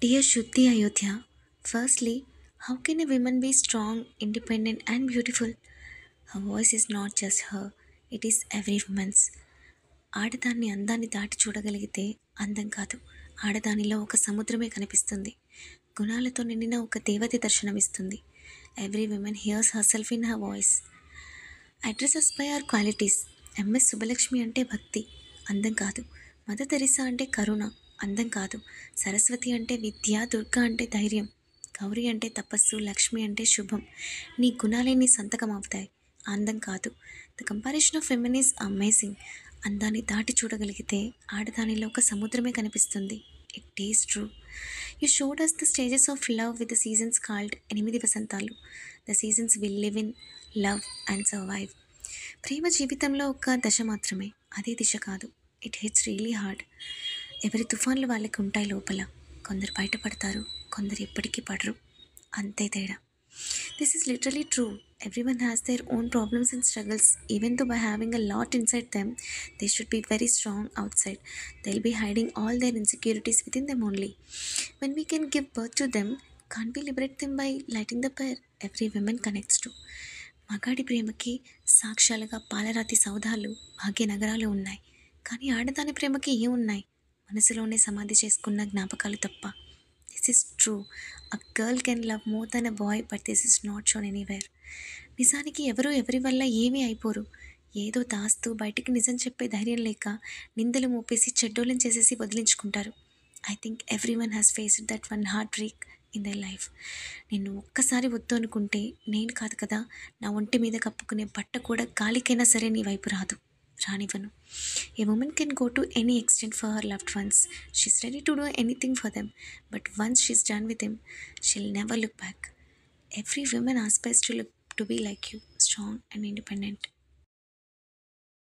Dear Shuddhi Ayodhya, firstly, how can a woman be strong, independent, and beautiful? Her voice is not just her, it is every woman's. ఆడదాన్ని అందాన్ని దాటి చూడగలిగితే అందం కాదు, ఆడదానిలో ఒక సముద్రమే కనిపిస్తుంది. గుణాలతో నిండిన ఒక దేవత దర్శనమిస్తుంది. Every women hears her self in her voice. Addresses by our qualities. MS Subbulakshmi అంటే భక్తి, అందం కాదు. మదర్ తెరిసా అంటే కరుణ, అందం కాదు. సరస్వతి అంటే విద్య, దుర్గా అంటే ధైర్యం, గౌరీ అంటే తపస్సు, లక్ష్మి అంటే శుభం. నీ గుణాలే నీ సంతకం అవుతాయి, అందం కాదు. The comparison of feminine is amazing. అందాన్ని దాటి చూడగలిగితే ఆడదానిలో ఒక సముద్రమే కనిపిస్తుంది. It is true. You showed us the stages of love with the seasons called ఎనిమిది వసంతాలు. The seasons will live in love and survive. ప్రేమ జీవితంలో ఒక దశ మాత్రమే, అదే దిశ కాదు. It hits really hard. ఎవరి తుఫాన్లు వాళ్ళకి ఉంటాయి లోపల. కొందరు బయటపడతారు, కొందరు ఎప్పటికీ పడరు, అంతే తేడా. This is literally true. Everyone has their own problems and struggles. Even though by having a lot inside them, they should be very strong outside. They'll be hiding all their insecurities within them only. When we can give birth to them, can't we liberate them by lighting the pair every woman connects to? మగాడి ప్రేమకి సాక్ష్యాలుగా పాలరాతి సౌధాలు, భాగ్యనగరాలు ఉన్నాయి. కానీ ఆడదాని ప్రేమకి ఏమున్నాయి? మనసులోనే సమాధి చేసుకున్న జ్ఞాపకాలు తప్ప. This is true. A girl can love more than a boy, but this is not shown anywhere. నిజానికి ఎవరు ఎవరి వల్ల ఏమీ అయిపోరు. ఏదో దాస్తూ బయటికి నిజం చెప్పే ధైర్యం లేక నిందలు మోపేసి చెడ్డోళ్ళని చేసేసి వదిలించుకుంటారు. I think every one has faced that one heartbreak in their life. నిన్ను ఒక్కసారి వద్దు అనుకుంటే నేను కాదు కదా, నా ఒంటి మీద కప్పుకునే బట్ట కూడా గాలికైనా సరే నీ వైపు రాదు, రానివ్వను. A woman can go to any extent for her loved ones. She's ready to do anything for them, but once she's done with him, she'll never look back. Every woman aspires to be like you, strong and independent.